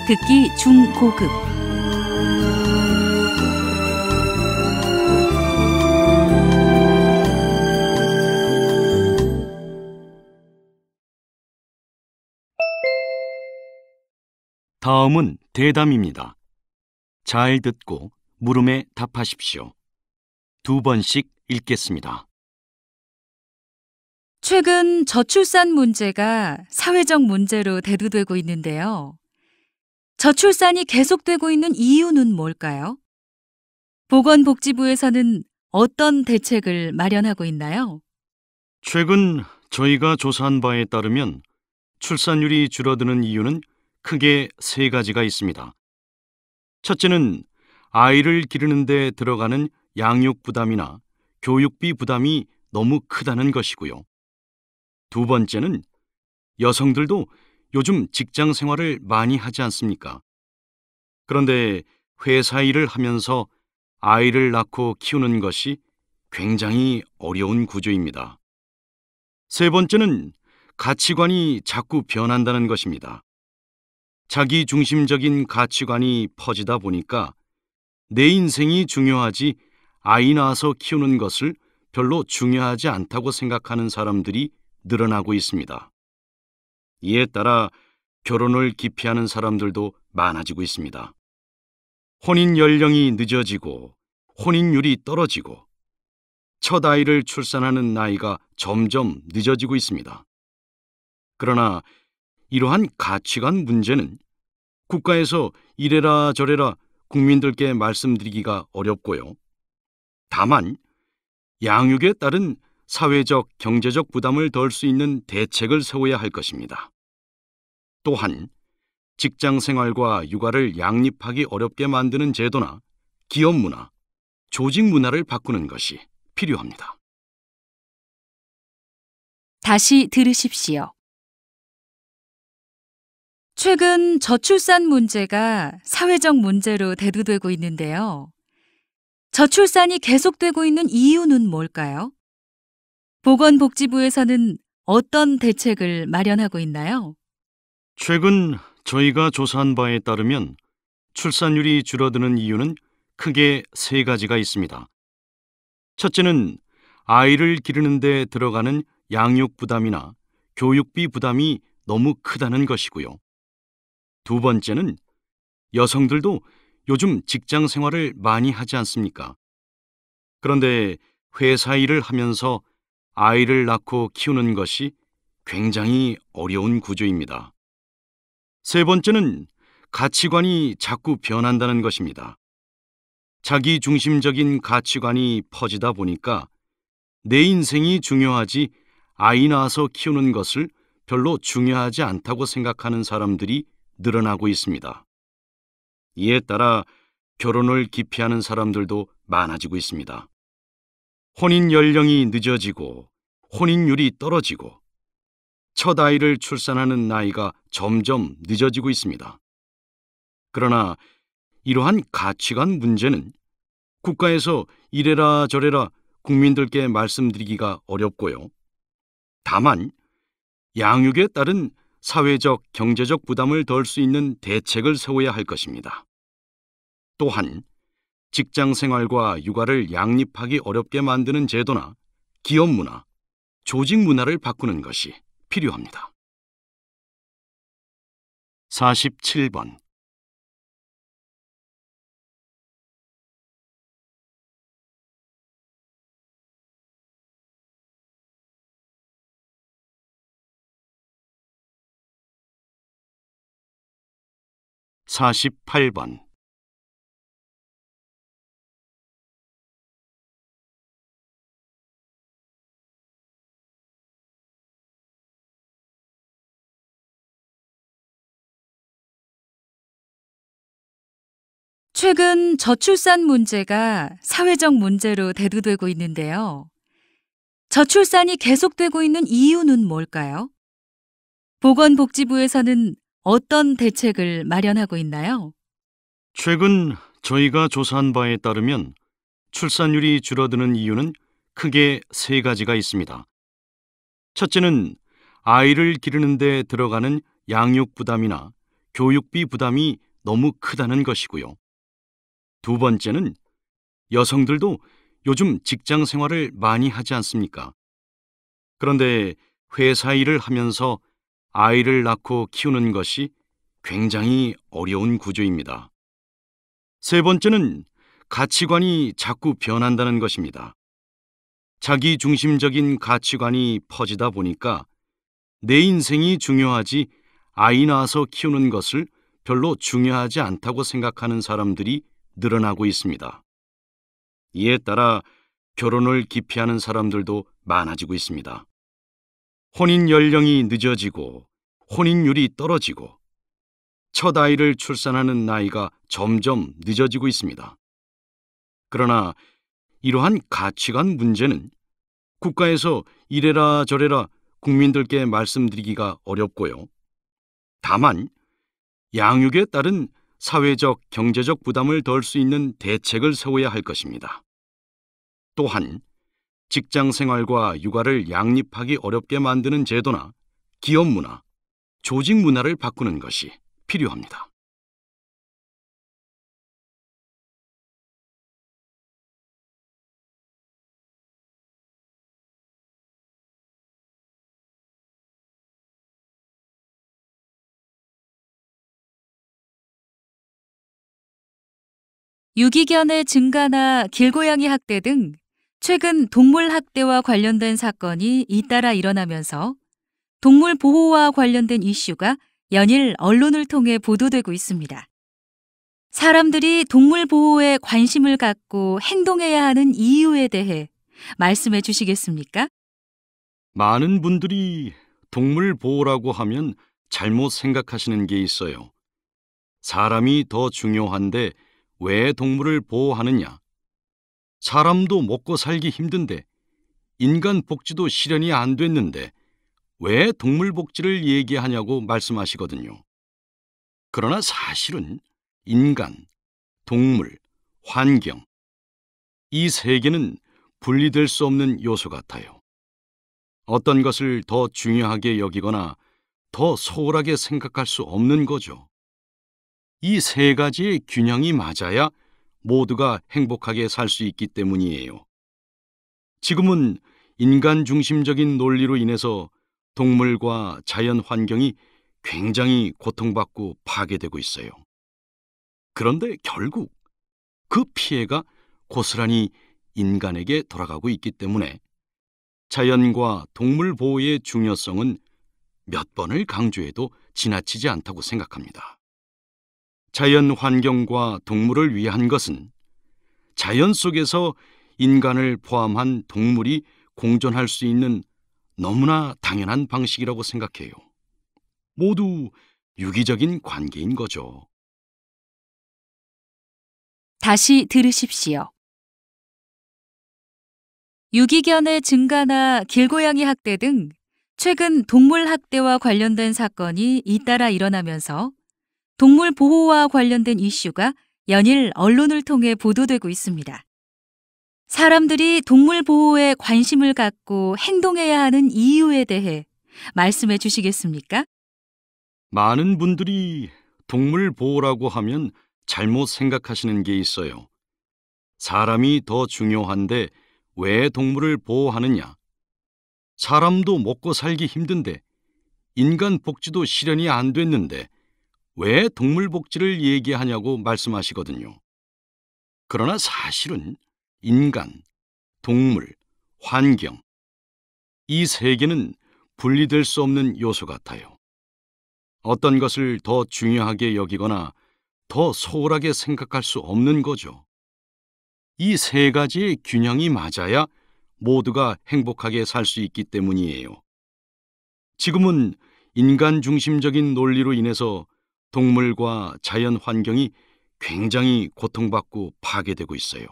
듣기 중고급. 다음은 대담입니다. 잘 듣고 물음에 답하십시오. 2번씩 읽겠습니다. 최근 저출산 문제가 사회적 문제로 대두되고 있는데요. 저출산이 계속되고 있는 이유는 뭘까요? 보건복지부에서는 어떤 대책을 마련하고 있나요? 최근 저희가 조사한 바에 따르면 출산율이 줄어드는 이유는 크게 3가지가 있습니다. 첫째는 아이를 기르는 데 들어가는 양육 부담이나 교육비 부담이 너무 크다는 것이고요. 2번째는 여성들도 요즘 직장 생활을 많이 하지 않습니까? 그런데 회사 일을 하면서 아이를 낳고 키우는 것이 굉장히 어려운 구조입니다. 3번째는 가치관이 자꾸 변한다는 것입니다. 자기 중심적인 가치관이 퍼지다 보니까 내 인생이 중요하지 아이 낳아서 키우는 것을 별로 중요하지 않다고 생각하는 사람들이 늘어나고 있습니다. 이에 따라 결혼을 기피하는 사람들도 많아지고 있습니다. 혼인 연령이 늦어지고 혼인율이 떨어지고 첫 아이를 출산하는 나이가 점점 늦어지고 있습니다. 그러나 이러한 가치관 문제는 국가에서 이래라 저래라 국민들께 말씀드리기가 어렵고요. 다만 양육에 따른 사회적, 경제적 부담을 덜 수 있는 대책을 세워야 할 것입니다. 또한 직장 생활과 육아를 양립하기 어렵게 만드는 제도나 기업 문화, 조직 문화를 바꾸는 것이 필요합니다. 다시 들으십시오. 최근 저출산 문제가 사회적 문제로 대두되고 있는데요. 저출산이 계속되고 있는 이유는 뭘까요? 보건복지부에서는 어떤 대책을 마련하고 있나요? 최근 저희가 조사한 바에 따르면 출산율이 줄어드는 이유는 크게 3가지가 있습니다. 첫째는 아이를 기르는 데 들어가는 양육 부담이나 교육비 부담이 너무 크다는 것이고요. 2번째는 여성들도 요즘 직장 생활을 많이 하지 않습니까? 그런데 회사 일을 하면서 아이를 낳고 키우는 것이 굉장히 어려운 구조입니다. 3번째는 가치관이 자꾸 변한다는 것입니다. 자기 중심적인 가치관이 퍼지다 보니까 내 인생이 중요하지 아이 낳아서 키우는 것을 별로 중요하지 않다고 생각하는 사람들이 늘어나고 있습니다. 이에 따라 결혼을 기피하는 사람들도 많아지고 있습니다. 혼인 연령이 늦어지고 혼인율이 떨어지고 첫 아이를 출산하는 나이가 점점 늦어지고 있습니다. 그러나 이러한 가치관 문제는 국가에서 이래라 저래라 국민들께 말씀드리기가 어렵고요. 다만 양육에 따른 사회적, 경제적 부담을 덜 수 있는 대책을 세워야 할 것입니다. 또한 직장 생활과 육아를 양립하기 어렵게 만드는 제도나 기업 문화, 조직 문화를 바꾸는 것이 필요합니다. 47번. (48번) 최근 저출산 문제가 사회적 문제로 대두되고 있는데요. 저출산이 계속되고 있는 이유는 뭘까요? 보건복지부에서는 어떤 대책을 마련하고 있나요? 최근 저희가 조사한 바에 따르면 출산율이 줄어드는 이유는 크게 3가지가 있습니다. 첫째는 아이를 기르는 데 들어가는 양육 부담이나 교육비 부담이 너무 크다는 것이고요. 두 번째는 여성들도 요즘 직장 생활을 많이 하지 않습니까? 그런데 회사 일을 하면서 아이를 낳고 키우는 것이 굉장히 어려운 구조입니다. 세 번째는 가치관이 자꾸 변한다는 것입니다. 자기 중심적인 가치관이 퍼지다 보니까 내 인생이 중요하지 아이 낳아서 키우는 것을 별로 중요하지 않다고 생각하는 사람들이 늘어나고 있습니다. 이에 따라 결혼을 기피하는 사람들도 많아지고 있습니다. 혼인 연령이 늦어지고 혼인율이 떨어지고 첫 아이를 출산하는 나이가 점점 늦어지고 있습니다. 그러나 이러한 가치관 문제는 국가에서 이래라 저래라 국민들께 말씀드리기가 어렵고요. 다만 양육에 따른 사회적, 경제적 부담을 덜 수 있는 대책을 세워야 할 것입니다. 또한 직장 생활과 육아를 양립하기 어렵게 만드는 제도나 기업 문화, 조직 문화를 바꾸는 것이 필요합니다. 유기견의 증가나 길고양이 학대 등 최근 동물 학대와 관련된 사건이 잇따라 일어나면서 동물 보호와 관련된 이슈가 연일 언론을 통해 보도되고 있습니다. 사람들이 동물 보호에 관심을 갖고 행동해야 하는 이유에 대해 말씀해 주시겠습니까? 많은 분들이 동물 보호라고 하면 잘못 생각하시는 게 있어요. 사람이 더 중요한데 왜 동물을 보호하느냐? 사람도 먹고 살기 힘든데 인간 복지도 실현이 안 됐는데 왜 동물 복지를 얘기하냐고 말씀하시거든요. 그러나 사실은 인간, 동물, 환경, 이 세 개는 분리될 수 없는 요소 같아요. 어떤 것을 더 중요하게 여기거나 더 소홀하게 생각할 수 없는 거죠. 이 세 가지의 균형이 맞아야 모두가 행복하게 살 수 있기 때문이에요. 지금은 인간 중심적인 논리로 인해서 동물과 자연 환경이 굉장히 고통받고 파괴되고 있어요. 그런데 결국 그 피해가 고스란히 인간에게 돌아가고 있기 때문에 자연과 동물 보호의 중요성은 몇 번을 강조해도 지나치지 않다고 생각합니다. 자연 환경과 동물을 위한 것은 자연 속에서 인간을 포함한 동물이 공존할 수 있는 너무나 당연한 방식이라고 생각해요. 모두 유기적인 관계인 거죠. 다시 들으십시오. 유기견의 증가나 길고양이 학대 등 최근 동물 학대와 관련된 사건이 잇따라 일어나면서 동물 보호와 관련된 이슈가 연일 언론을 통해 보도되고 있습니다. 사람들이 동물 보호에 관심을 갖고 행동해야 하는 이유에 대해 말씀해 주시겠습니까? 많은 분들이 동물 보호라고 하면 잘못 생각하시는 게 있어요. 사람이 더 중요한데 왜 동물을 보호하느냐? 사람도 먹고 살기 힘든데 인간 복지도 실현이 안 됐는데 왜 동물 복지를 얘기하냐고 말씀하시거든요. 그러나 사실은 인간, 동물, 환경, 이 세 개는 분리될 수 없는 요소 같아요. 어떤 것을 더 중요하게 여기거나 더 소홀하게 생각할 수 없는 거죠. 이 세 가지의 균형이 맞아야 모두가 행복하게 살 수 있기 때문이에요. 지금은 인간 중심적인 논리로 인해서 동물과 자연 환경이 굉장히 고통받고 파괴되고 있어요.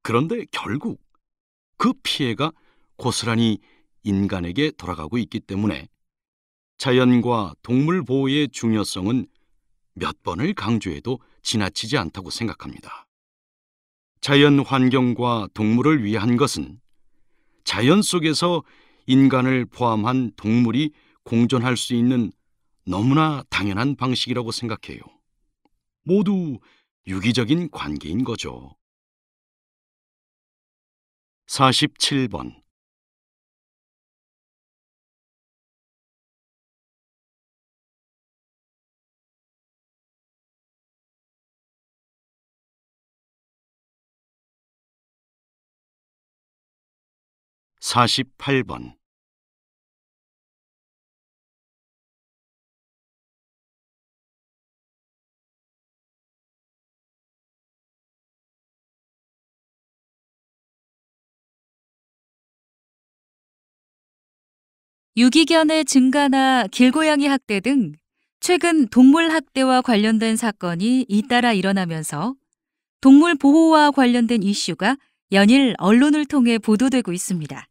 그런데 결국 그 피해가 고스란히 인간에게 돌아가고 있기 때문에 자연과 동물 보호의 중요성은 몇 번을 강조해도 지나치지 않다고 생각합니다. 자연 환경과 동물을 위한 것은 자연 속에서 인간을 포함한 동물이 공존할 수 있는 너무나 당연한 방식이라고 생각해요. 모두 유기적인 관계인 거죠. 47번. 48번. 유기견의 증가나 길고양이 학대 등 최근 동물 학대와 관련된 사건이 잇따라 일어나면서 동물 보호와 관련된 이슈가 연일 언론을 통해 보도되고 있습니다.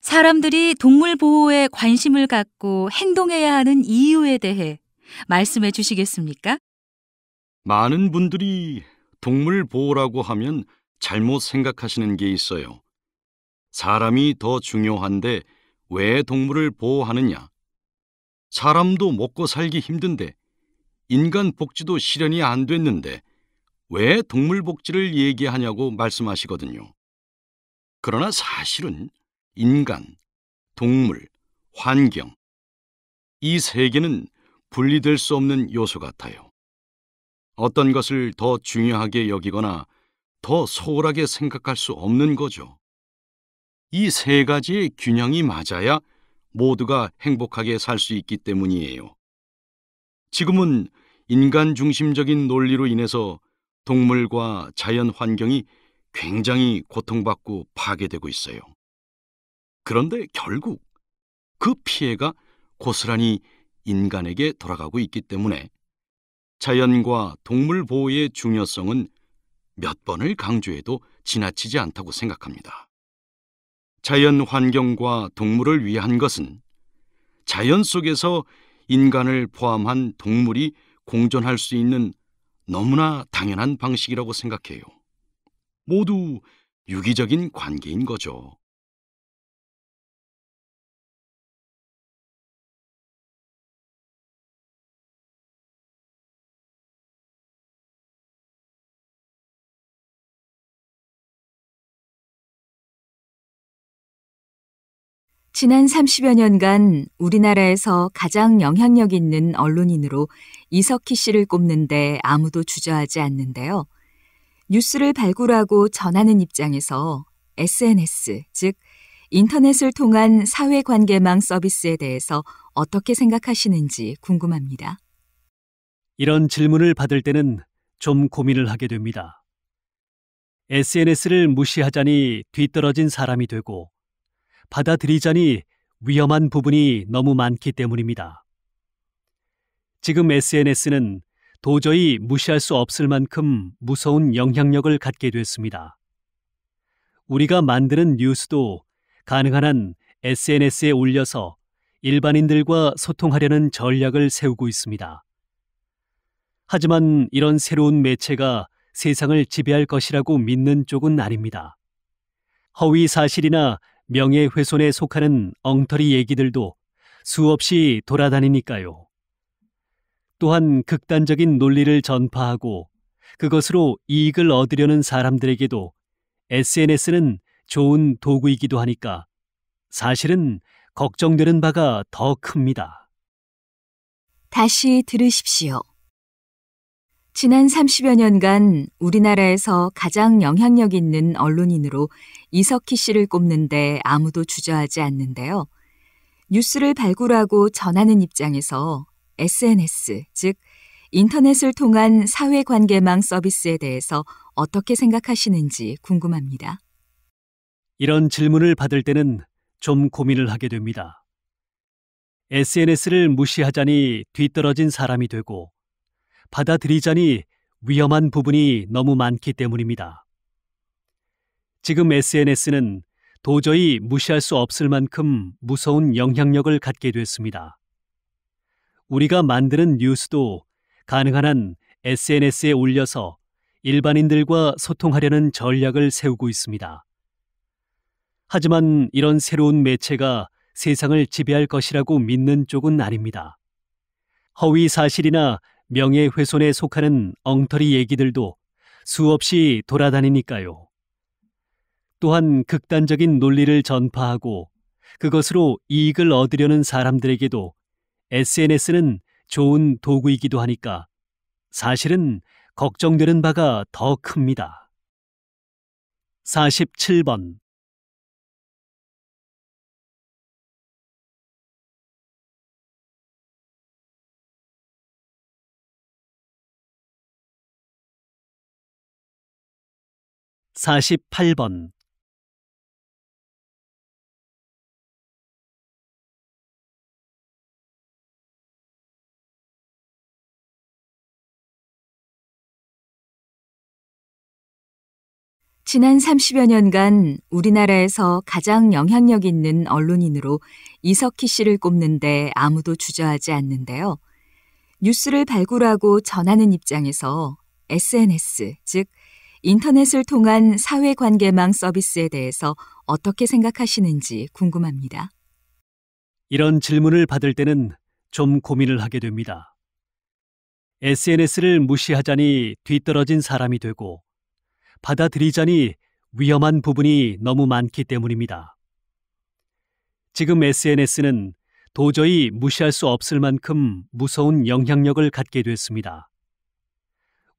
사람들이 동물 보호에 관심을 갖고 행동해야 하는 이유에 대해 말씀해 주시겠습니까? 많은 분들이 동물 보호라고 하면 잘못 생각하시는 게 있어요. 사람이 더 중요한데 왜 동물을 보호하느냐? 사람도 먹고 살기 힘든데, 인간 복지도 실현이 안 됐는데 왜 동물 복지를 얘기하냐고 말씀하시거든요. 그러나 사실은 인간, 동물, 환경, 이 세 개는 분리될 수 없는 요소 같아요. 어떤 것을 더 중요하게 여기거나 더 소홀하게 생각할 수 없는 거죠. 이 세 가지의 균형이 맞아야 모두가 행복하게 살 수 있기 때문이에요. 지금은 인간 중심적인 논리로 인해서 동물과 자연 환경이 굉장히 고통받고 파괴되고 있어요. 그런데 결국 그 피해가 고스란히 인간에게 돌아가고 있기 때문에 자연과 동물 보호의 중요성은 몇 번을 강조해도 지나치지 않다고 생각합니다. 자연 환경과 동물을 위한 것은 자연 속에서 인간을 포함한 동물이 공존할 수 있는 너무나 당연한 방식이라고 생각해요. 모두 유기적인 관계인 거죠. 지난 30여 년간 우리나라에서 가장 영향력 있는 언론인으로 이석희 씨를 꼽는데 아무도 주저하지 않는데요. 뉴스를 발굴하고 전하는 입장에서 SNS, 즉 인터넷을 통한 사회관계망 서비스에 대해서 어떻게 생각하시는지 궁금합니다. 이런 질문을 받을 때는 좀 고민을 하게 됩니다. SNS를 무시하자니 뒤떨어진 사람이 되고 받아들이자니 위험한 부분이 너무 많기 때문입니다. 지금 SNS는 도저히 무시할 수 없을 만큼 무서운 영향력을 갖게 됐습니다. 우리가 만드는 뉴스도 가능한 한 SNS에 올려서 일반인들과 소통하려는 전략을 세우고 있습니다. 하지만 이런 새로운 매체가 세상을 지배할 것이라고 믿는 쪽은 아닙니다. 허위 사실이나 명예훼손에 속하는 엉터리 얘기들도 수없이 돌아다니니까요. 또한 극단적인 논리를 전파하고 그것으로 이익을 얻으려는 사람들에게도 SNS는 좋은 도구이기도 하니까 사실은 걱정되는 바가 더 큽니다. 다시 들으십시오. 지난 30여 년간 우리나라에서 가장 영향력 있는 언론인으로 이석희 씨를 꼽는데 아무도 주저하지 않는데요. 뉴스를 발굴하고 전하는 입장에서 SNS, 즉 인터넷을 통한 사회관계망 서비스에 대해서 어떻게 생각하시는지 궁금합니다. 이런 질문을 받을 때는 좀 고민을 하게 됩니다. SNS를 무시하자니 뒤떨어진 사람이 되고 받아들이자니 위험한 부분이 너무 많기 때문입니다. 지금 SNS는 도저히 무시할 수 없을 만큼 무서운 영향력을 갖게 됐습니다. 우리가 만드는 뉴스도 가능한 한 SNS에 올려서 일반인들과 소통하려는 전략을 세우고 있습니다. 하지만 이런 새로운 매체가 세상을 지배할 것이라고 믿는 쪽은 아닙니다. 허위 사실이나 명예훼손에 속하는 엉터리 얘기들도 수없이 돌아다니니까요. 또한 극단적인 논리를 전파하고 그것으로 이익을 얻으려는 사람들에게도 SNS는 좋은 도구이기도 하니까 사실은 걱정되는 바가 더 큽니다. 47번. (48번) 지난 30여 년간 우리나라에서 가장 영향력 있는 언론인으로 이석희 씨를 꼽는데 아무도 주저하지 않는데요. 뉴스를 발굴하고 전하는 입장에서 SNS, 즉 인터넷을 통한 사회관계망 서비스에 대해서 어떻게 생각하시는지 궁금합니다. 이런 질문을 받을 때는 좀 고민을 하게 됩니다. SNS를 무시하자니 뒤떨어진 사람이 되고 받아들이자니 위험한 부분이 너무 많기 때문입니다. 지금 SNS는 도저히 무시할 수 없을 만큼 무서운 영향력을 갖게 됐습니다.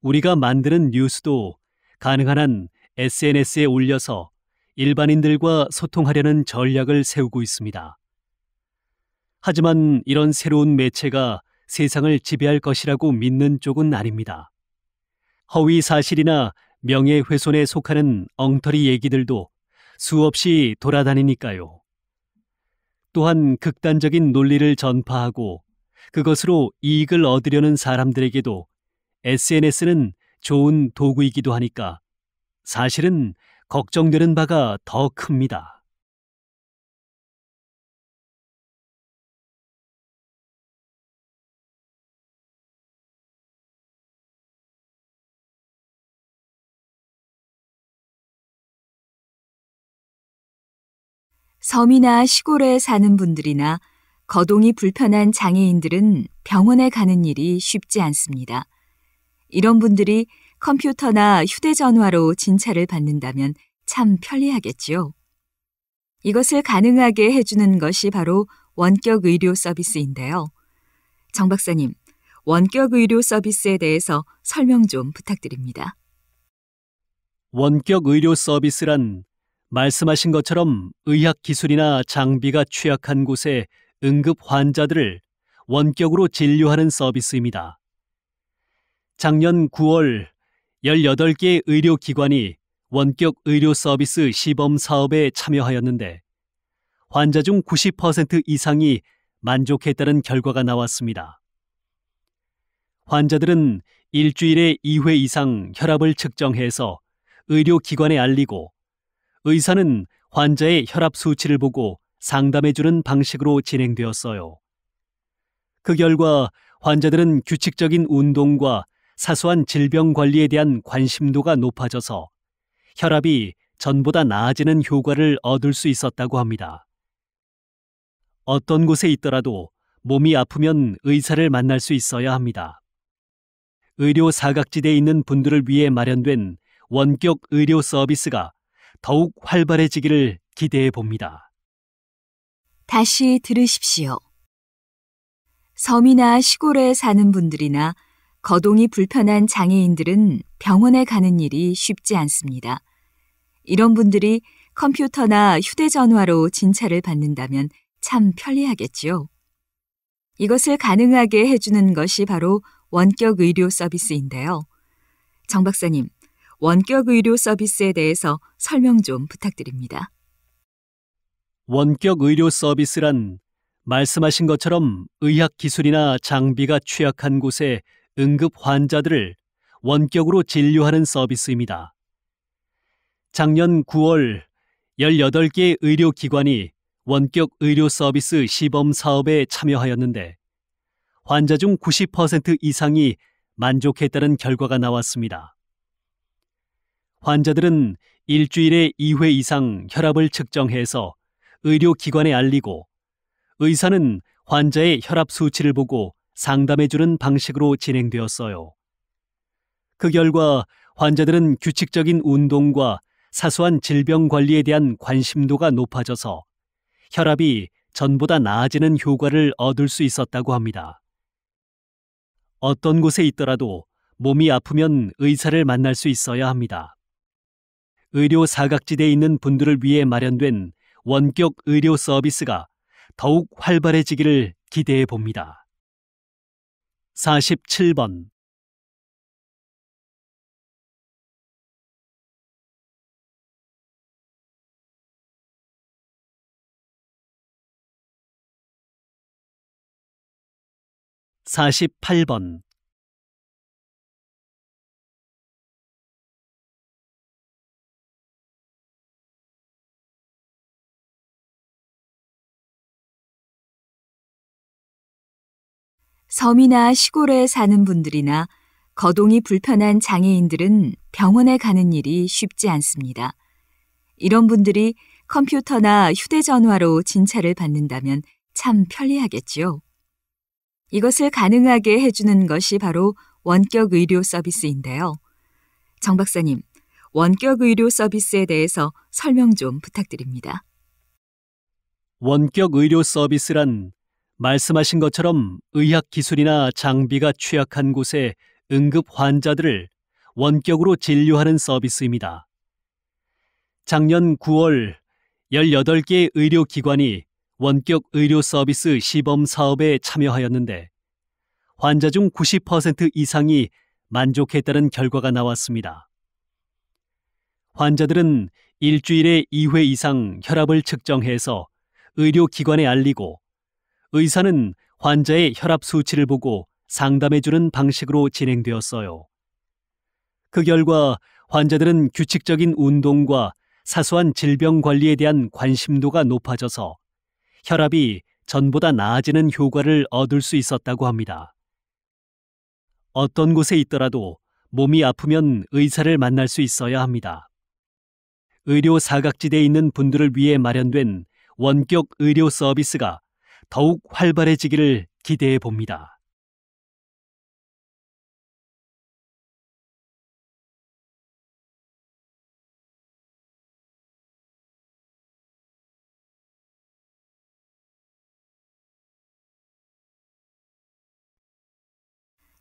우리가 만드는 뉴스도 가능한 한 SNS에 올려서 일반인들과 소통하려는 전략을 세우고 있습니다. 하지만 이런 새로운 매체가 세상을 지배할 것이라고 믿는 쪽은 아닙니다. 허위 사실이나 명예훼손에 속하는 엉터리 얘기들도 수없이 돌아다니니까요. 또한 극단적인 논리를 전파하고 그것으로 이익을 얻으려는 사람들에게도 SNS는 좋은 도구이기도 하니까 사실은 걱정되는 바가 더 큽니다. 섬이나 시골에 사는 분들이나 거동이 불편한 장애인들은 병원에 가는 일이 쉽지 않습니다. 이런 분들이 컴퓨터나 휴대전화로 진찰을 받는다면 참 편리하겠지요. 이것을 가능하게 해주는 것이 바로 원격 의료 서비스인데요. 정 박사님, 원격 의료 서비스에 대해서 설명 좀 부탁드립니다. 원격 의료 서비스란 말씀하신 것처럼 의학 기술이나 장비가 취약한 곳에 응급 환자들을 원격으로 진료하는 서비스입니다. 작년 9월 18개 의료기관이 원격 의료 서비스 시범 사업에 참여하였는데 환자 중 90% 이상이 만족했다는 결과가 나왔습니다. 환자들은 일주일에 2회 이상 혈압을 측정해서 의료기관에 알리고 의사는 환자의 혈압 수치를 보고 상담해주는 방식으로 진행되었어요. 그 결과 환자들은 규칙적인 운동과 사소한 질병 관리에 대한 관심도가 높아져서 혈압이 전보다 나아지는 효과를 얻을 수 있었다고 합니다. 어떤 곳에 있더라도 몸이 아프면 의사를 만날 수 있어야 합니다. 의료 사각지대에 있는 분들을 위해 마련된 원격 의료 서비스가 더욱 활발해지기를 기대해 봅니다. 다시 들으십시오. 섬이나 시골에 사는 분들이나 거동이 불편한 장애인들은 병원에 가는 일이 쉽지 않습니다. 이런 분들이 컴퓨터나 휴대전화로 진찰을 받는다면 참 편리하겠지요. 이것을 가능하게 해주는 것이 바로 원격 의료 서비스인데요. 정 박사님, 원격 의료 서비스에 대해서 설명 좀 부탁드립니다. 원격 의료 서비스란 말씀하신 것처럼 의학 기술이나 장비가 취약한 곳에 응급 환자들을 원격으로 진료하는 서비스입니다. 작년 9월 18개 의료기관이 원격 의료 서비스 시범 사업에 참여하였는데 환자 중 90% 이상이 만족했다는 결과가 나왔습니다. 환자들은 일주일에 2회 이상 혈압을 측정해서 의료기관에 알리고 의사는 환자의 혈압 수치를 보고 상담해주는 방식으로 진행되었어요. 그 결과 환자들은 규칙적인 운동과 사소한 질병 관리에 대한 관심도가 높아져서 혈압이 전보다 나아지는 효과를 얻을 수 있었다고 합니다. 어떤 곳에 있더라도 몸이 아프면 의사를 만날 수 있어야 합니다. 의료 사각지대에 있는 분들을 위해 마련된 원격 의료 서비스가 더욱 활발해지기를 기대해 봅니다. 47번 48번 '섬이나 시골에 사는 분들이나 거동이 불편한 장애인들은 병원에 가는 일이 쉽지 않습니다. 이런 분들이 컴퓨터나 휴대전화로 진찰을 받는다면 참 편리하겠죠. 이것을 가능하게 해주는 것이 바로 원격 의료 서비스인데요. 정 박사님, 원격 의료 서비스에 대해서 설명 좀 부탁드립니다. 원격 의료 서비스란 말씀하신 것처럼 의학 기술이나 장비가 취약한 곳에 응급 환자들을 원격으로 진료하는 서비스입니다. 작년 9월 18개의 의료기관이 원격 의료 서비스 시범 사업에 참여하였는데 환자 중 90% 이상이 만족했다는 결과가 나왔습니다. 환자들은 일주일에 2회 이상 혈압을 측정해서 의료기관에 알리고 의사는 환자의 혈압 수치를 보고 상담해주는 방식으로 진행되었어요. 그 결과 환자들은 규칙적인 운동과 사소한 질병 관리에 대한 관심도가 높아져서 혈압이 전보다 나아지는 효과를 얻을 수 있었다고 합니다. 어떤 곳에 있더라도 몸이 아프면 의사를 만날 수 있어야 합니다. 의료 사각지대에 있는 분들을 위해 마련된 원격 의료 서비스가 더욱 활발해지기를 기대해 봅니다.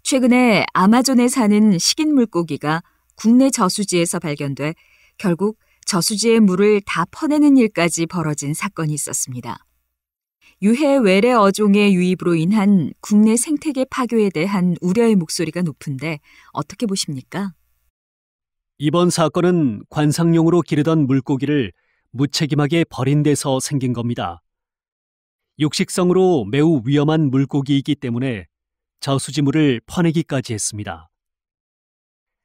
최근에 아마존에 사는 식인 물고기가 국내 저수지에서 발견돼 결국 저수지의 물을 다 퍼내는 일까지 벌어진 사건이 있었습니다. 유해 외래 어종의 유입으로 인한 국내 생태계 파괴에 대한 우려의 목소리가 높은데 어떻게 보십니까? 이번 사건은 관상용으로 기르던 물고기를 무책임하게 버린 데서 생긴 겁니다. 육식성으로 매우 위험한 물고기이기 때문에 저수지물을 퍼내기까지 했습니다.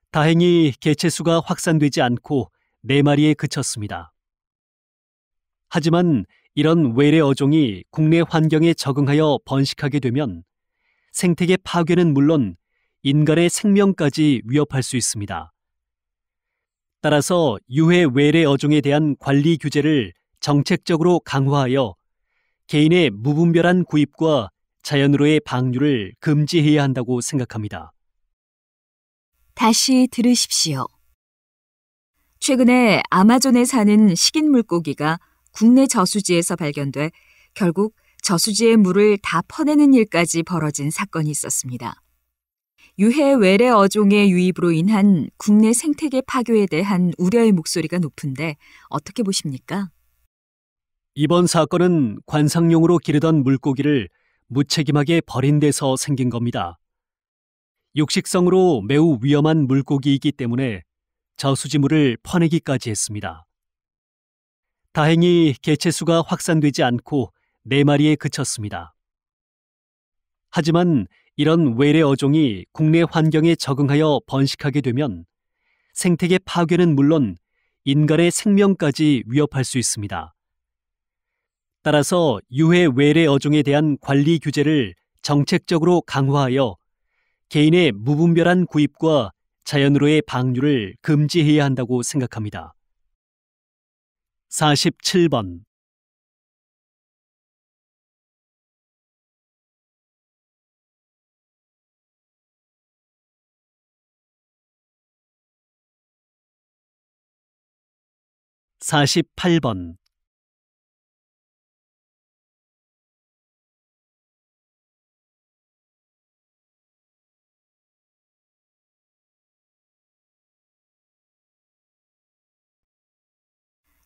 다행히 개체수가 확산되지 않고 4마리에 그쳤습니다. 하지만 이런 외래 어종이 국내 환경에 적응하여 번식하게 되면 생태계 파괴는 물론 인간의 생명까지 위협할 수 있습니다. 따라서 유해 외래 어종에 대한 관리 규제를 정책적으로 강화하여 개인의 무분별한 구입과 자연으로의 방류를 금지해야 한다고 생각합니다. 다시 들으십시오. 최근에 아마존에 사는 식인 물고기가 국내 저수지에서 발견돼 결국 저수지의 물을 다 퍼내는 일까지 벌어진 사건이 있었습니다. 유해 외래 어종의 유입으로 인한 국내 생태계 파괴에 대한 우려의 목소리가 높은데 어떻게 보십니까? 이번 사건은 관상용으로 기르던 물고기를 무책임하게 버린 데서 생긴 겁니다. 육식성으로 매우 위험한 물고기이기 때문에 저수지물을 퍼내기까지 했습니다. 다행히 개체수가 확산되지 않고 4마리에 그쳤습니다. 하지만 이런 외래 어종이 국내 환경에 적응하여 번식하게 되면 생태계 파괴는 물론 인간의 생명까지 위협할 수 있습니다. 따라서 유해 외래 어종에 대한 관리 규제를 정책적으로 강화하여 개인의 무분별한 구입과 자연으로의 방류를 금지해야 한다고 생각합니다. 47번 48번.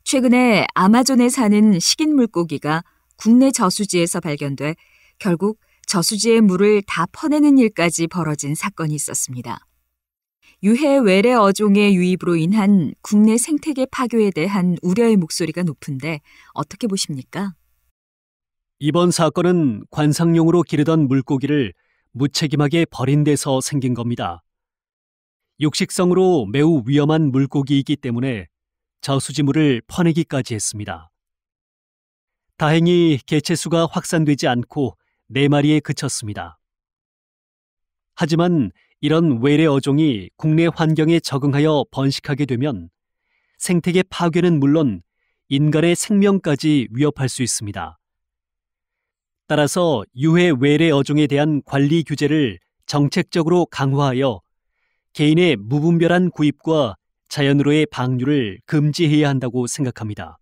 최근에 아마존에 사는 식인 물고기가 국내 저수지에서 발견돼 결국 저수지의 물을 다 퍼내는 일까지 벌어진 사건이 있었습니다. 유해 외래 어종의 유입으로 인한 국내 생태계 파괴에 대한 우려의 목소리가 높은데 어떻게 보십니까? 이번 사건은 관상용으로 기르던 물고기를 무책임하게 버린 데서 생긴 겁니다. 육식성으로 매우 위험한 물고기이기 때문에 저수지물을 퍼내기까지 했습니다. 다행히 개체수가 확산되지 않고 4마리에 그쳤습니다. 하지만 이런 외래 어종이 국내 환경에 적응하여 번식하게 되면 생태계 파괴는 물론 인간의 생명까지 위협할 수 있습니다. 따라서 유해 외래 어종에 대한 관리 규제를 정책적으로 강화하여 개인의 무분별한 구입과 자연으로의 방류를 금지해야 한다고 생각합니다.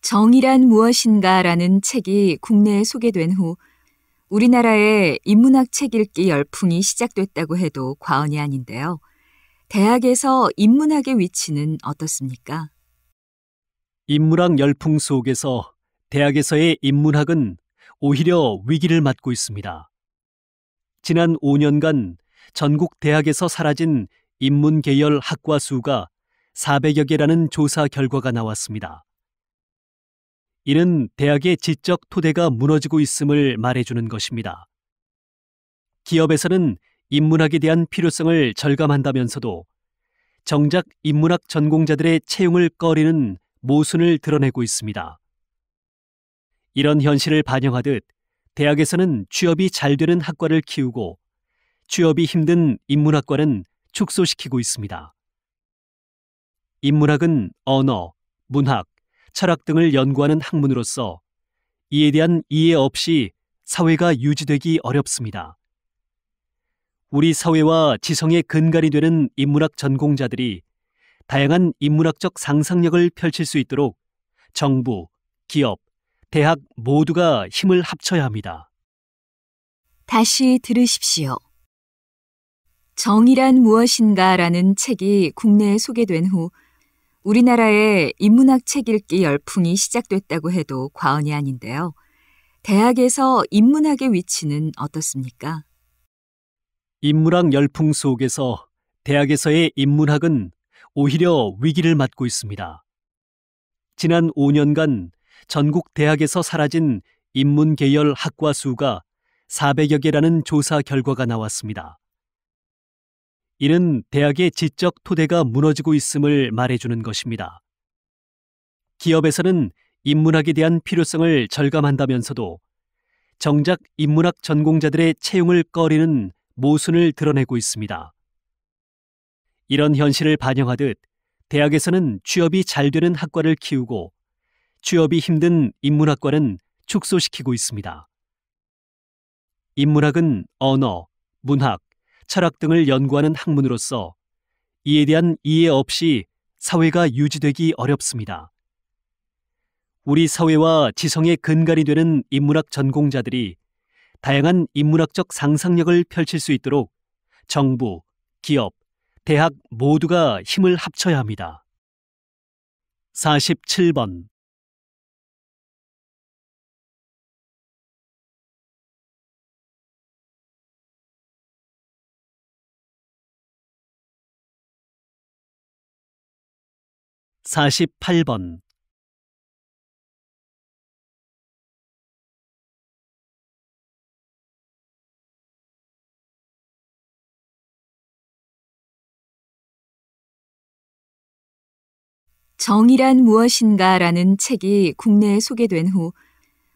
정의란 무엇인가라는 책이 국내에 소개된 후 우리나라에 인문학 책 읽기 열풍이 시작됐다고 해도 과언이 아닌데요. 대학에서 인문학의 위치는 어떻습니까? 인문학 열풍 속에서 대학에서의 인문학은 오히려 위기를 맞고 있습니다. 지난 5년간 전국 대학에서 사라진 인문 계열 학과 수가 400여 개라는 조사 결과가 나왔습니다. 이는 대학의 지적 토대가 무너지고 있음을 말해주는 것입니다. 기업에서는 인문학에 대한 필요성을 절감한다면서도 정작 인문학 전공자들의 채용을 꺼리는 모순을 드러내고 있습니다. 이런 현실을 반영하듯 대학에서는 취업이 잘 되는 학과를 키우고 취업이 힘든 인문학과는 축소시키고 있습니다. 인문학은 언어, 문학, 철학 등을 연구하는 학문으로서 이에 대한 이해 없이 사회가 유지되기 어렵습니다. 우리 사회와 지성의 근간이 되는 인문학 전공자들이 다양한 인문학적 상상력을 펼칠 수 있도록 정부, 기업, 대학 모두가 힘을 합쳐야 합니다. 다시 들으십시오. 정의란 무엇인가라는 책이 국내에 소개된 후 우리나라에 인문학 책 읽기 열풍이 시작됐다고 해도 과언이 아닌데요. 대학에서 인문학의 위치는 어떻습니까? 인문학 열풍 속에서 대학에서의 인문학은 오히려 위기를 맞고 있습니다. 지난 5년간 전국 대학에서 사라진 인문 계열 학과 수가 400여 개라는 조사 결과가 나왔습니다. 이는 대학의 지적 토대가 무너지고 있음을 말해주는 것입니다. 기업에서는 인문학에 대한 필요성을 절감한다면서도 정작 인문학 전공자들의 채용을 꺼리는 모순을 드러내고 있습니다. 이런 현실을 반영하듯 대학에서는 취업이 잘 되는 학과를 키우고 취업이 힘든 인문학과는 축소시키고 있습니다. 인문학은 언어, 문학, 철학 등을 연구하는 학문으로서 이에 대한 이해 없이 사회가 유지되기 어렵습니다. 우리 사회와 지성의 근간이 되는 인문학 전공자들이 다양한 인문학적 상상력을 펼칠 수 있도록 정부, 기업, 대학 모두가 힘을 합쳐야 합니다. 47번. (48번) 정의란 무엇인가라는 책이 국내에 소개된 후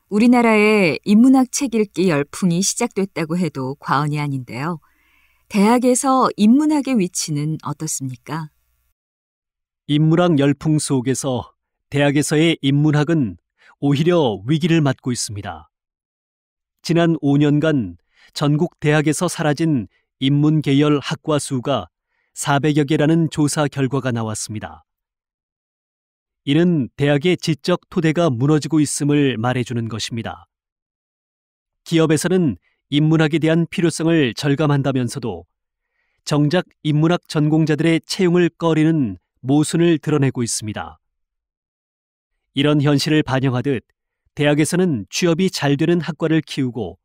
우리나라에 인문학 책 읽기 열풍이 시작됐다고 해도 과언이 아닌데요. 대학에서 인문학의 위치는 어떻습니까? 인문학 열풍 속에서 대학에서의 인문학은 오히려 위기를 맞고 있습니다. 지난 5년간 전국 대학에서 사라진 인문 계열 학과 수가 400여 개라는 조사 결과가 나왔습니다. 이는 대학의 지적 토대가 무너지고 있음을 말해주는 것입니다. 기업에서는 인문학에 대한 필요성을 절감한다면서도 정작 인문학 전공자들의 채용을 꺼리는 모순을 드러내고 있습니다. 이런 현실을 반영하듯 대학에서는 취업이 잘 되는 학과를 키우고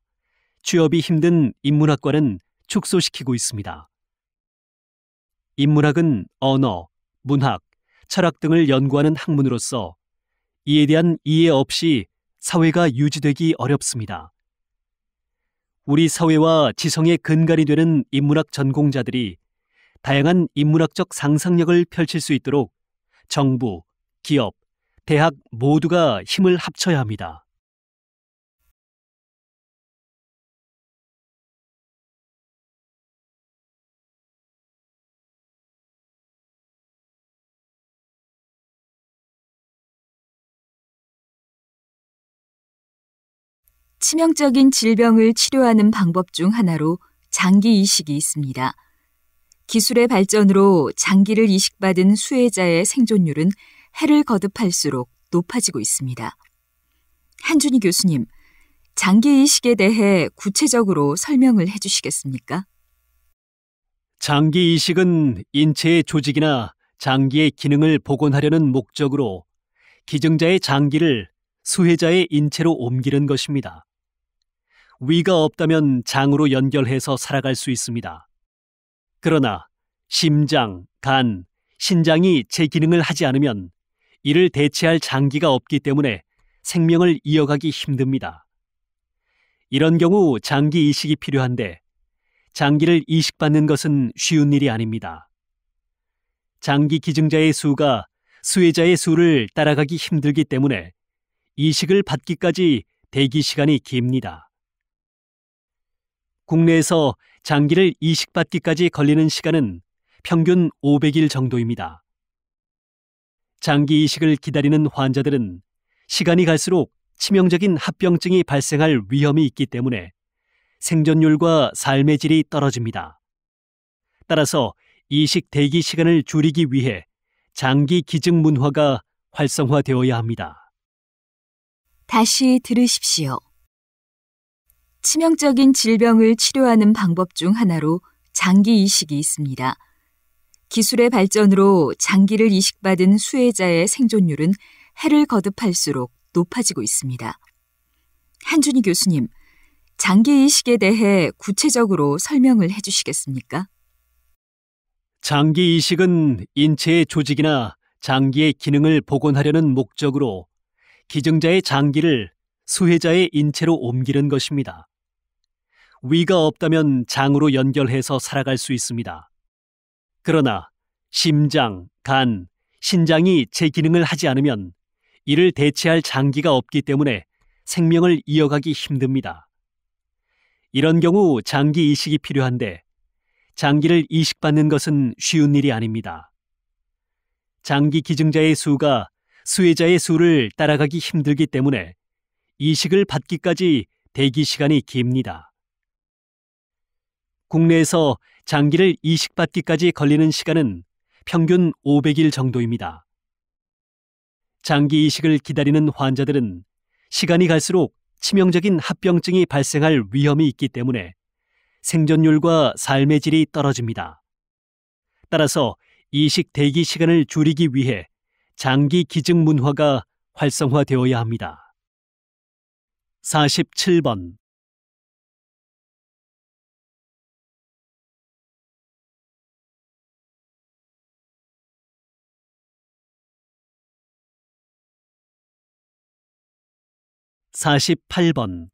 취업이 힘든 인문학과는 축소시키고 있습니다. 인문학은 언어, 문학, 철학 등을 연구하는 학문으로서 이에 대한 이해 없이 사회가 유지되기 어렵습니다. 우리 사회와 지성의 근간이 되는 인문학 전공자들이 다양한 인문학적 상상력을 펼칠 수 있도록 정부, 기업, 대학 모두가 힘을 합쳐야 합니다. 치명적인 질병을 치료하는 방법 중 하나로 장기 이식이 있습니다. 기술의 발전으로 장기를 이식받은 수혜자의 생존율은 해를 거듭할수록 높아지고 있습니다. 한준희 교수님, 장기 이식에 대해 구체적으로 설명을 해주시겠습니까? 장기 이식은 인체의 조직이나 장기의 기능을 복원하려는 목적으로 기증자의 장기를 수혜자의 인체로 옮기는 것입니다. 위가 없다면 장으로 연결해서 살아갈 수 있습니다. 그러나 심장, 간, 신장이 제 기능을 하지 않으면 이를 대체할 장기가 없기 때문에 생명을 이어가기 힘듭니다. 이런 경우 장기 이식이 필요한데 장기를 이식받는 것은 쉬운 일이 아닙니다. 장기 기증자의 수가 수혜자의 수를 따라가기 힘들기 때문에 이식을 받기까지 대기 시간이 깁니다. 국내에서 장기를 이식받기까지 걸리는 시간은 평균 500일 정도입니다. 장기 이식을 기다리는 환자들은 시간이 갈수록 치명적인 합병증이 발생할 위험이 있기 때문에 생존율과 삶의 질이 떨어집니다. 따라서 이식 대기 시간을 줄이기 위해 장기 기증 문화가 활성화되어야 합니다. 다시 들으십시오. 치명적인 질병을 치료하는 방법 중 하나로 장기 이식이 있습니다. 기술의 발전으로 장기를 이식받은 수혜자의 생존율은 해를 거듭할수록 높아지고 있습니다. 한준희 교수님, 장기 이식에 대해 구체적으로 설명을 해주시겠습니까? 장기 이식은 인체의 조직이나 장기의 기능을 복원하려는 목적으로 기증자의 장기를 수혜자의 인체로 옮기는 것입니다. 위가 없다면 장으로 연결해서 살아갈 수 있습니다. 그러나 심장, 간, 신장이 제 기능을 하지 않으면 이를 대체할 장기가 없기 때문에 생명을 이어가기 힘듭니다. 이런 경우 장기 이식이 필요한데 장기를 이식받는 것은 쉬운 일이 아닙니다. 장기 기증자의 수가 수혜자의 수를 따라가기 힘들기 때문에 이식을 받기까지 대기 시간이 깁니다. 국내에서 장기를 이식받기까지 걸리는 시간은 평균 500일 정도입니다. 장기 이식을 기다리는 환자들은 시간이 갈수록 치명적인 합병증이 발생할 위험이 있기 때문에 생존율과 삶의 질이 떨어집니다. 따라서 이식 대기 시간을 줄이기 위해 장기 기증 문화가 활성화되어야 합니다. 47번 48번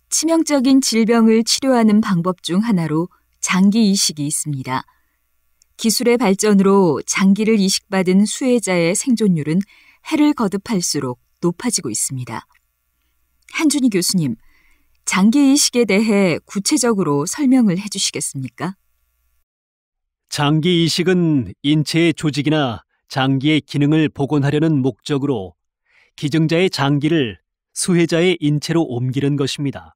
'치명적인 질병을 치료하는 방법 중 하나로 장기 이식이 있습니다. 기술의 발전으로 장기를 이식받은 수혜자의 생존율은 해를 거듭할수록 높아지고 있습니다. 한준희 교수님, 장기 이식에 대해 구체적으로 설명을 해주시겠습니까? 장기 이식은 인체의 조직이나 장기의 기능을 복원하려는 목적으로 기증자의 장기를 수혜자의 인체로 옮기는 것입니다.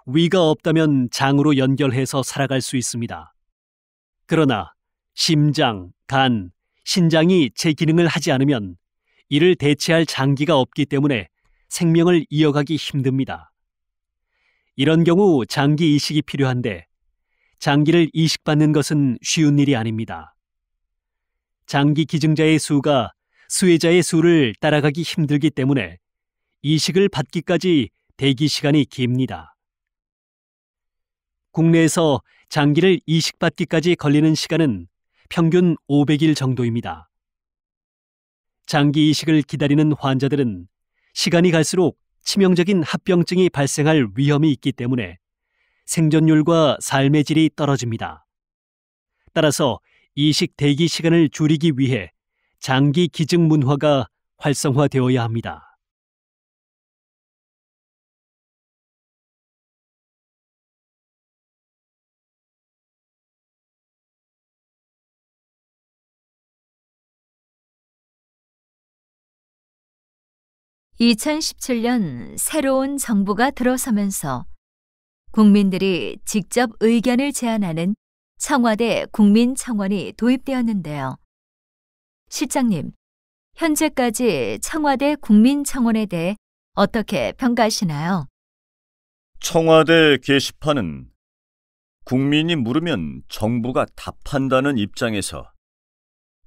위가 없다면 장으로 연결해서 살아갈 수 있습니다. 그러나 심장, 간, 신장이 제 기능을 하지 않으면 이를 대체할 장기가 없기 때문에 생명을 이어가기 힘듭니다. 이런 경우 장기 이식이 필요한데 장기를 이식받는 것은 쉬운 일이 아닙니다. 장기 기증자의 수가 수혜자의 수를 따라가기 힘들기 때문에 이식을 받기까지 대기 시간이 깁니다. 국내에서 장기를 이식받기까지 걸리는 시간은 평균 500일 정도입니다. 장기 이식을 기다리는 환자들은 시간이 갈수록 치명적인 합병증이 발생할 위험이 있기 때문에 생존율과 삶의 질이 떨어집니다. 따라서 이식 대기 시간을 줄이기 위해 장기 기증 문화가 활성화되어야 합니다. (2017년) 새로운 정부가 들어서면서 국민들이 직접 의견을 제안하는 청와대 국민청원이 도입되었는데요. 실장님, 현재까지 청와대 국민청원에 대해 어떻게 평가하시나요? 청와대 게시판은 국민이 물으면 정부가 답한다는 입장에서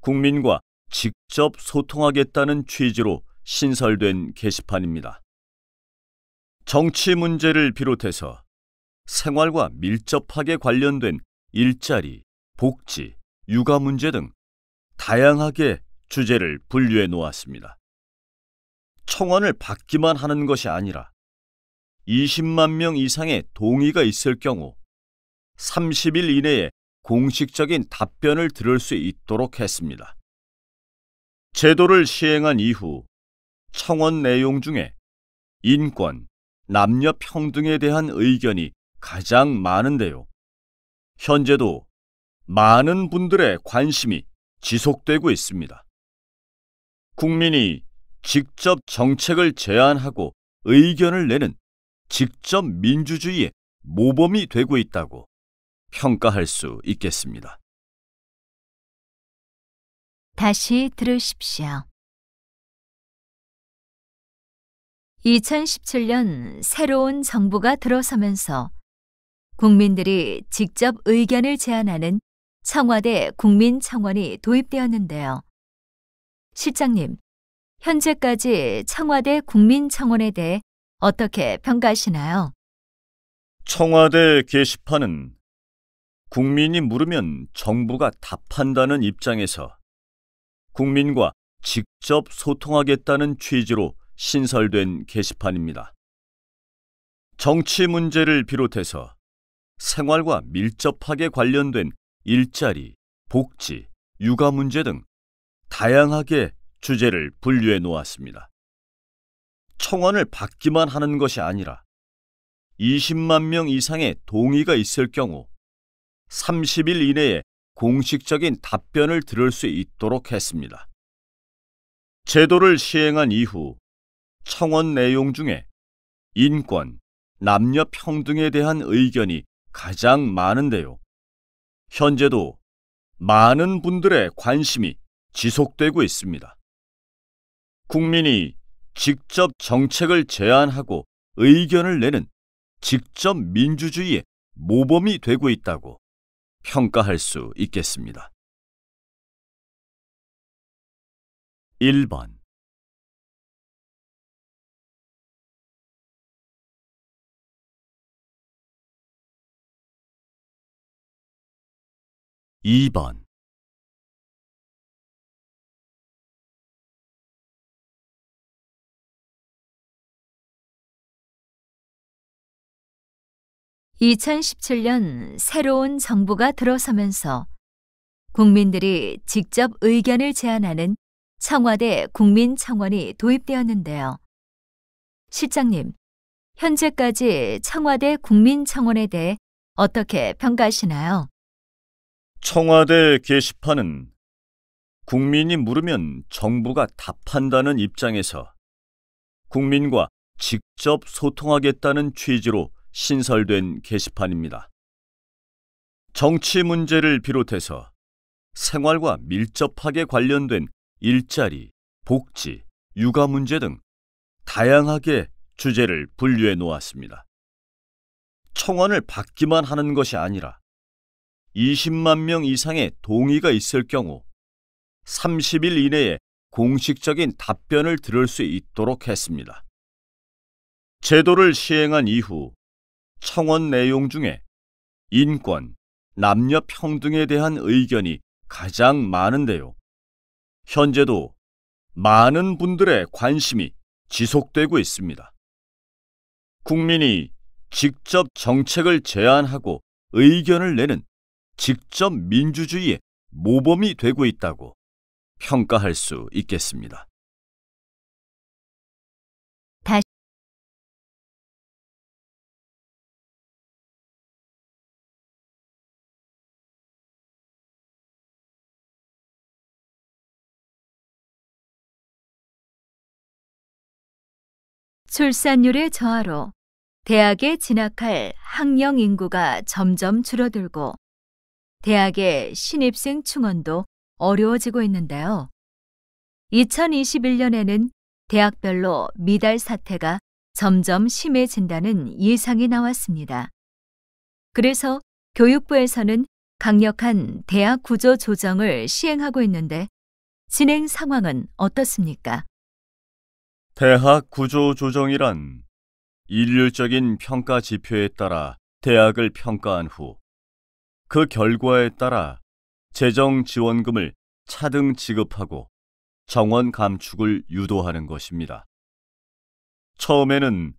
국민과 직접 소통하겠다는 취지로 신설된 게시판입니다. 정치 문제를 비롯해서 생활과 밀접하게 관련된 일자리, 복지, 육아 문제 등 다양하게 주제를 분류해 놓았습니다. 청원을 받기만 하는 것이 아니라 20만 명 이상의 동의가 있을 경우 30일 이내에 공식적인 답변을 들을 수 있도록 했습니다. 제도를 시행한 이후 청원 내용 중에 인권, 남녀 평등에 대한 의견이 가장 많은데요. 현재도 많은 분들의 관심이 지속되고 있습니다. 국민이 직접 정책을 제안하고 의견을 내는 직접 민주주의의 모범이 되고 있다고 평가할 수 있겠습니다. 다시 들으십시오. 2017년 새로운 정부가 들어서면서 국민들이 직접 의견을 제안하는 청와대 국민청원이 도입되었는데요. 실장님, 현재까지 청와대 국민청원에 대해 어떻게 평가하시나요? 청와대 게시판은 국민이 물으면 정부가 답한다는 입장에서 국민과 직접 소통하겠다는 취지로 신설된 게시판입니다. 정치 문제를 비롯해서 생활과 밀접하게 관련된 일자리, 복지, 육아 문제 등 다양하게 주제를 분류해 놓았습니다. 청원을 받기만 하는 것이 아니라 20만 명 이상의 동의가 있을 경우 30일 이내에 공식적인 답변을 들을 수 있도록 했습니다. 제도를 시행한 이후 청원 내용 중에 인권, 남녀 평등에 대한 의견이 가장 많은데요. 현재도 많은 분들의 관심이 지속되고 있습니다. 국민이 직접 정책을 제안하고 의견을 내는 직접 민주주의의 모범이 되고 있다고 평가할 수 있겠습니다. 1번 2번 2017년 새로운 정부가 들어서면서 국민들이 직접 의견을 제안하는 청와대 국민청원이 도입되었는데요. 실장님, 현재까지 청와대 국민청원에 대해 어떻게 평가하시나요? 청와대 게시판은 국민이 물으면 정부가 답한다는 입장에서 국민과 직접 소통하겠다는 취지로 신설된 게시판입니다. 정치 문제를 비롯해서 생활과 밀접하게 관련된 일자리, 복지, 육아 문제 등 다양하게 주제를 분류해 놓았습니다. 청원을 받기만 하는 것이 아니라 20만 명 이상의 동의가 있을 경우 30일 이내에 공식적인 답변을 들을 수 있도록 했습니다. 제도를 시행한 이후 청원 내용 중에 인권, 남녀 평등에 대한 의견이 가장 많은데요. 현재도 많은 분들의 관심이 지속되고 있습니다. 국민이 직접 정책을 제안하고 의견을 내는 직접 민주주의의 모범이 되고 있다고 평가할 수 있겠습니다. 출산율의 저하로 대학에 진학할 학령 인구가 점점 줄어들고 대학의 신입생 충원도 어려워지고 있는데요. 2021년에는 대학별로 미달 사태가 점점 심해진다는 예상이 나왔습니다. 그래서 교육부에서는 강력한 대학 구조 조정을 시행하고 있는데 진행 상황은 어떻습니까? 대학 구조 조정이란 일률적인 평가 지표에 따라 대학을 평가한 후 그 결과에 따라 재정 지원금을 차등 지급하고 정원 감축을 유도하는 것입니다. 처음에는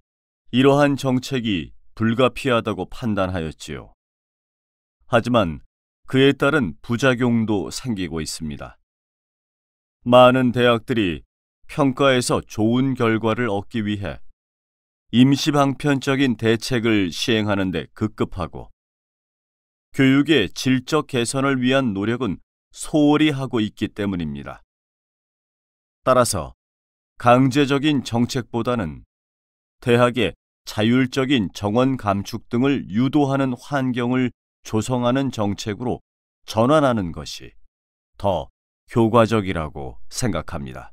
이러한 정책이 불가피하다고 판단하였지요. 하지만 그에 따른 부작용도 생기고 있습니다. 많은 대학들이 평가에서 좋은 결과를 얻기 위해 임시방편적인 대책을 시행하는 데 급급하고 교육의 질적 개선을 위한 노력은 소홀히 하고 있기 때문입니다. 따라서 강제적인 정책보다는 대학의 자율적인 정원 감축 등을 유도하는 환경을 조성하는 정책으로 전환하는 것이 더 효과적이라고 생각합니다.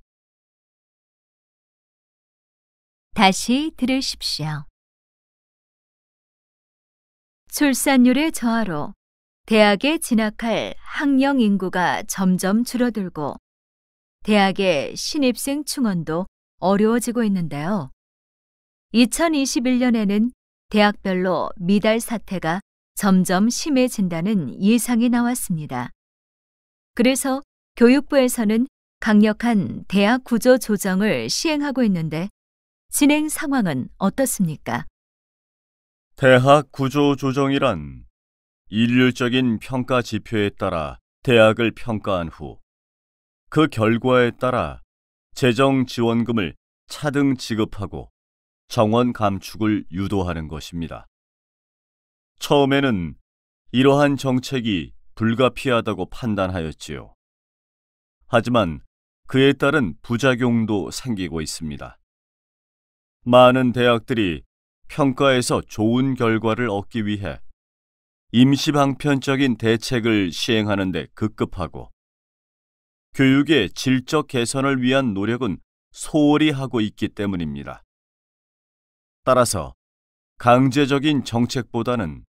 다시 들으십시오. 출산율의 저하로 대학에 진학할 학령 인구가 점점 줄어들고 대학의 신입생 충원도 어려워지고 있는데요. 2021년에는 대학별로 미달 사태가 점점 심해진다는 예상이 나왔습니다. 그래서 교육부에서는 강력한 대학 구조 조정을 시행하고 있는데 진행 상황은 어떻습니까? 대학 구조 조정이란 일률적인 평가 지표에 따라 대학을 평가한 후 그 결과에 따라 재정 지원금을 차등 지급하고 정원 감축을 유도하는 것입니다. 처음에는 이러한 정책이 불가피하다고 판단하였지요. 하지만 그에 따른 부작용도 생기고 있습니다. 많은 대학들이 평가에서 좋은 결과를 얻기 위해 임시방편적인 대책을 시행하는 데 급급하고 교육의 질적 개선을 위한 노력은 소홀히 하고 있기 때문입니다. 따라서 강제적인 정책보다는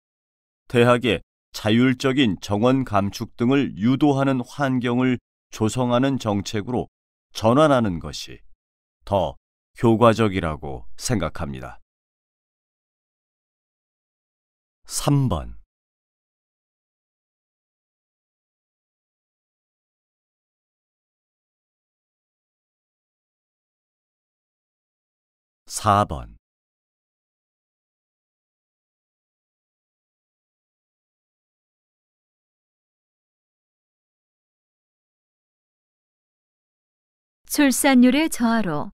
대학의 자율적인 정원 감축 등을 유도하는 환경을 조성하는 정책으로 전환하는 것이 더 효과적이라고 생각합니다. 3번 (4번) 출산율의 저하로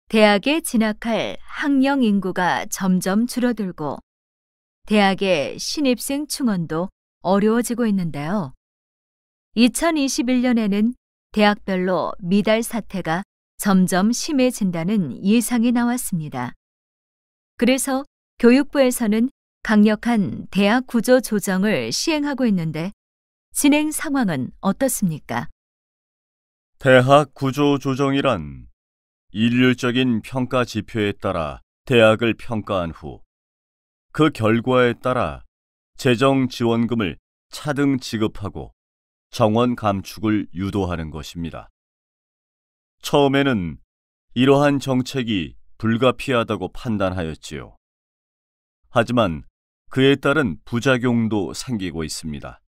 대학에 진학할 학령 인구가 점점 줄어들고 대학의 신입생 충원도 어려워지고 있는데요. 2021년에는 대학별로 미달 사태가 점점 심해진다는 예상이 나왔습니다. 그래서 교육부에서는 강력한 대학 구조 조정을 시행하고 있는데 진행 상황은 어떻습니까? 대학 구조 조정이란 일률적인 평가 지표에 따라 대학을 평가한 후 그 결과에 따라 재정 지원금을 차등 지급하고 정원 감축을 유도하는 것입니다. 처음에는 이러한 정책이 불가피하다고 판단하였지요. 하지만 그에 따른 부작용도 생기고 있습니다.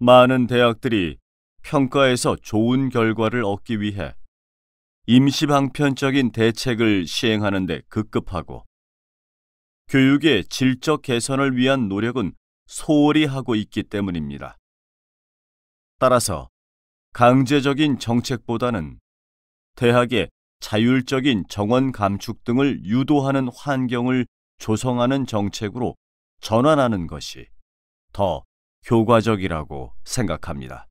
많은 대학들이 평가에서 좋은 결과를 얻기 위해 임시방편적인 대책을 시행하는 데 급급하고 교육의 질적 개선을 위한 노력은 소홀히 하고 있기 때문입니다. 따라서 강제적인 정책보다는 대학의 자율적인 정원 감축 등을 유도하는 환경을 조성하는 정책으로 전환하는 것이 더 효과적이라고 생각합니다.